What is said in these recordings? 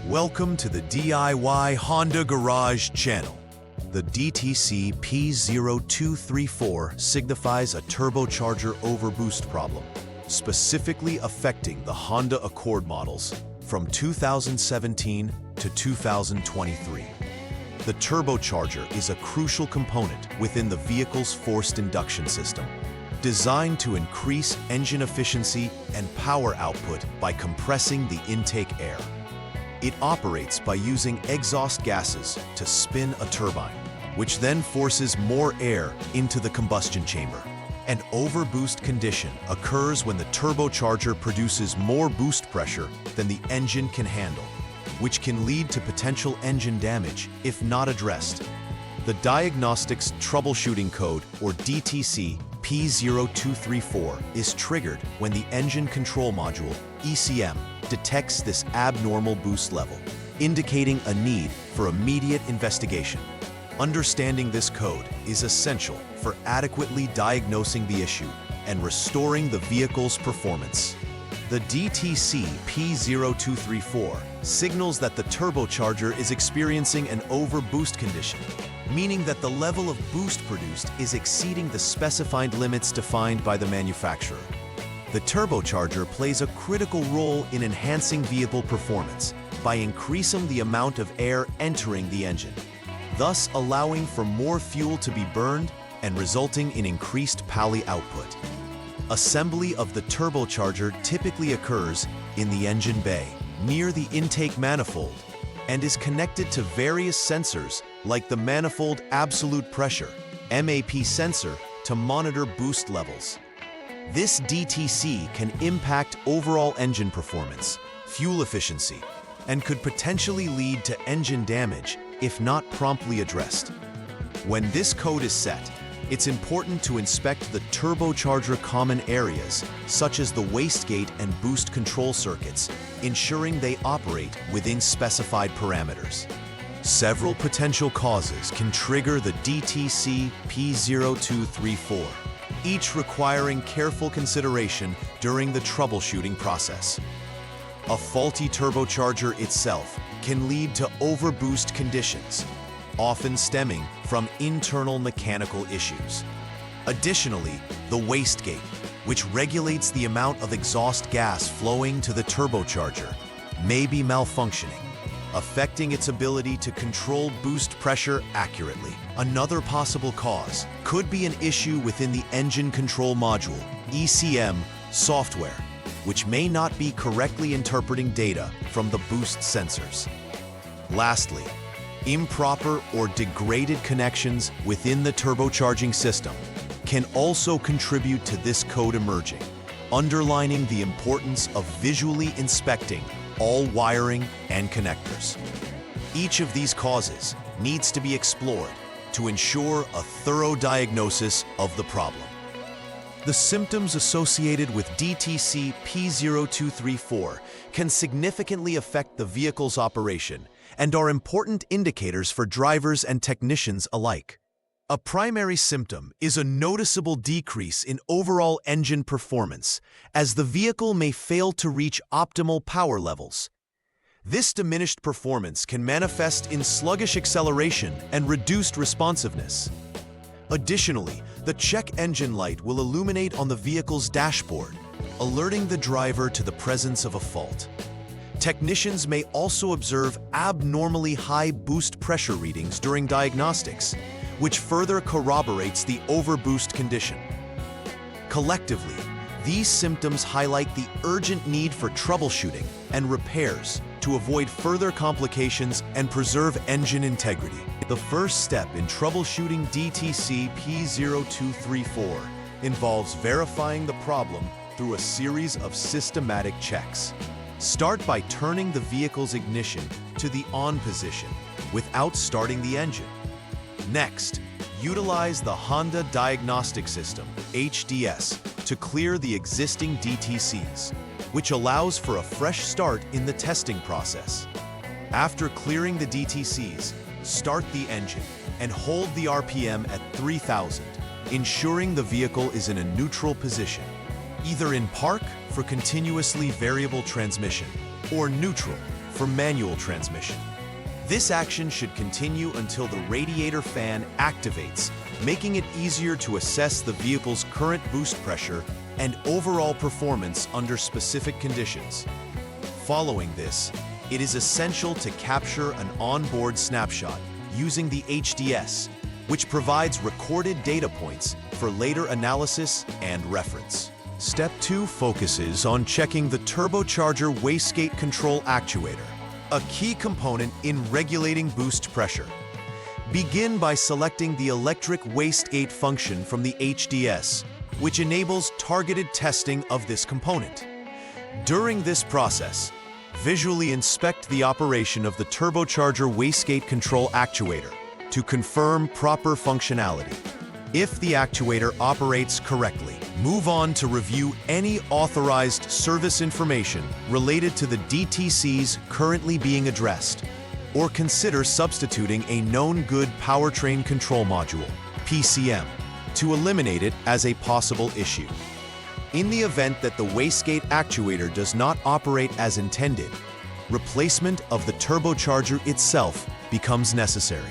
Welcome to the DIY Honda Garage channel. The DTC P0234 signifies a turbocharger overboost problem, specifically affecting the Honda Accord models from 2017 to 2023. The turbocharger is a crucial component within the vehicle's forced induction system, designed to increase engine efficiency and power output by compressing the intake air. It operates by using exhaust gases to spin a turbine, which then forces more air into the combustion chamber. An overboost condition occurs when the turbocharger produces more boost pressure than the engine can handle, which can lead to potential engine damage if not addressed. The Diagnostics Troubleshooting Code, or DTC P0234, is triggered when the Engine Control Module, ECM, detects this abnormal boost level, indicating a need for immediate investigation. Understanding this code is essential for adequately diagnosing the issue and restoring the vehicle's performance. The DTC P0234 signals that the turbocharger is experiencing an overboost condition, meaning that the level of boost produced is exceeding the specified limits defined by the manufacturer. The turbocharger plays a critical role in enhancing vehicle performance by increasing the amount of air entering the engine, thus allowing for more fuel to be burned and resulting in increased power output. Assembly of the turbocharger typically occurs in the engine bay, near the intake manifold, and is connected to various sensors like the manifold absolute pressure (MAP) sensor to monitor boost levels. This DTC can impact overall engine performance, fuel efficiency, and could potentially lead to engine damage if not promptly addressed. When this code is set, it's important to inspect the turbocharger common areas, such as the wastegate and boost control circuits, ensuring they operate within specified parameters. Several potential causes can trigger the DTC P0234, each requiring careful consideration during the troubleshooting process. A faulty turbocharger itself can lead to overboost conditions, often stemming from internal mechanical issues. Additionally, the wastegate, which regulates the amount of exhaust gas flowing to the turbocharger, may be malfunctioning, affecting its ability to control boost pressure accurately. Another possible cause could be an issue within the Engine Control Module, ECM, software, which may not be correctly interpreting data from the boost sensors. Lastly, improper or degraded connections within the turbocharging system can also contribute to this code emerging, underlining the importance of visually inspecting all wiring and connectors. Each of these causes needs to be explored to ensure a thorough diagnosis of the problem. The symptoms associated with DTC P0234 can significantly affect the vehicle's operation and are important indicators for drivers and technicians alike. A primary symptom is a noticeable decrease in overall engine performance, as the vehicle may fail to reach optimal power levels. This diminished performance can manifest in sluggish acceleration and reduced responsiveness. Additionally, the check engine light will illuminate on the vehicle's dashboard, alerting the driver to the presence of a fault. Technicians may also observe abnormally high boost pressure readings during diagnostics, which further corroborates the overboost condition. Collectively, these symptoms highlight the urgent need for troubleshooting and repairs to avoid further complications and preserve engine integrity. The first step in troubleshooting DTC P0234 involves verifying the problem through a series of systematic checks. Start by turning the vehicle's ignition to the on position without starting the engine. Next, utilize the Honda Diagnostic System, HDS, to clear the existing DTCs, which allows for a fresh start in the testing process. After clearing the DTCs, start the engine and hold the RPM at 3000, ensuring the vehicle is in a neutral position, either in park for continuously variable transmission or neutral for manual transmission. This action should continue until the radiator fan activates, making it easier to assess the vehicle's current boost pressure and overall performance under specific conditions. Following this, it is essential to capture an onboard snapshot using the HDS, which provides recorded data points for later analysis and reference. Step 2 focuses on checking the turbocharger wastegate control actuator, a key component in regulating boost pressure. Begin by selecting the electric wastegate function from the HDS, which enables targeted testing of this component. During this process, visually inspect the operation of the turbocharger wastegate control actuator to confirm proper functionality. If the actuator operates correctly, move on to review any authorized service information related to the DTCs currently being addressed, or consider substituting a known good powertrain control module, PCM, to eliminate it as a possible issue. In the event that the wastegate actuator does not operate as intended, replacement of the turbocharger itself becomes necessary.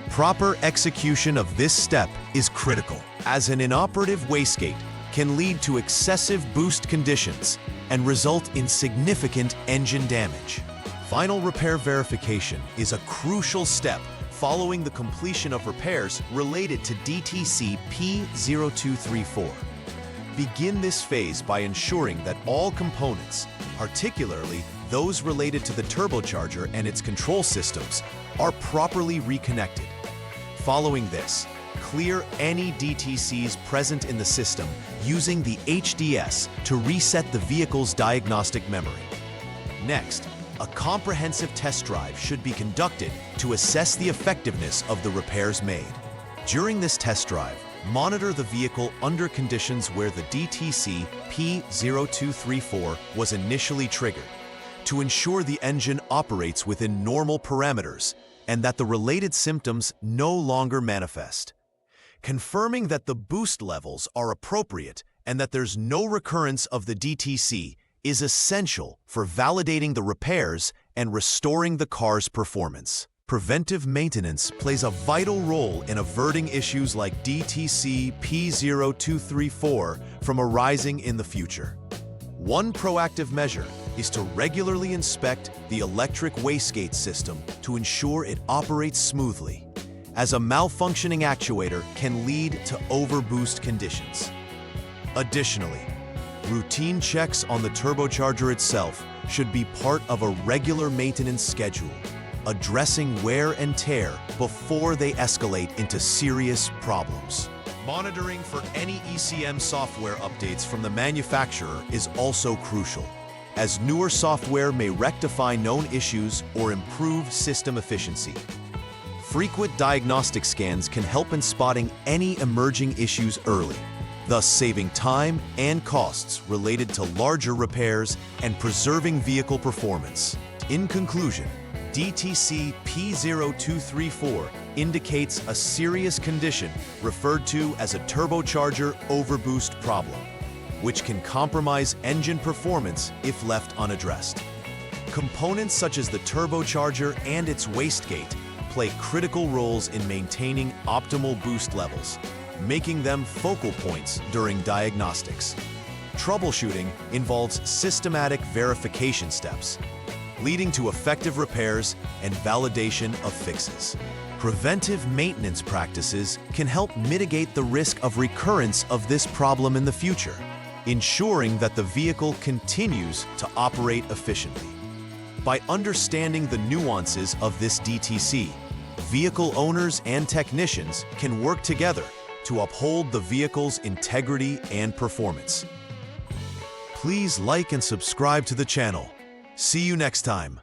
Proper execution of this step is critical, as an inoperative wastegate can lead to excessive boost conditions and result in significant engine damage. Final repair verification is a crucial step following the completion of repairs related to DTC P0234. Begin this phase by ensuring that all components, particularly those related to the turbocharger and its control systems, are properly reconnected. Following this, clear any DTCs present in the system using the HDS to reset the vehicle's diagnostic memory. Next, a comprehensive test drive should be conducted to assess the effectiveness of the repairs made. During this test drive, monitor the vehicle under conditions where the DTC P0234 was initially triggered to ensure the engine operates within normal parameters and that the related symptoms no longer manifest. Confirming that the boost levels are appropriate and that there's no recurrence of the DTC is essential for validating the repairs and restoring the car's performance. Preventive maintenance plays a vital role in averting issues like DTC P0234 from arising in the future. One proactive measure is to regularly inspect the electric wastegate system to ensure it operates smoothly, as a malfunctioning actuator can lead to overboost conditions. Additionally, routine checks on the turbocharger itself should be part of a regular maintenance schedule, addressing wear and tear before they escalate into serious problems. Monitoring for any ECM software updates from the manufacturer is also crucial, as newer software may rectify known issues or improve system efficiency. Frequent diagnostic scans can help in spotting any emerging issues early, thus saving time and costs related to larger repairs and preserving vehicle performance. In conclusion, DTC P0234 indicates a serious condition referred to as a turbocharger overboost problem, which can compromise engine performance if left unaddressed. Components such as the turbocharger and its wastegate play critical roles in maintaining optimal boost levels, making them focal points during diagnostics. Troubleshooting involves systematic verification steps, leading to effective repairs and validation of fixes. Preventive maintenance practices can help mitigate the risk of recurrence of this problem in the future, ensuring that the vehicle continues to operate efficiently. By understanding the nuances of this DTC, vehicle owners and technicians can work together to uphold the vehicle's integrity and performance. Please like and subscribe to the channel. See you next time.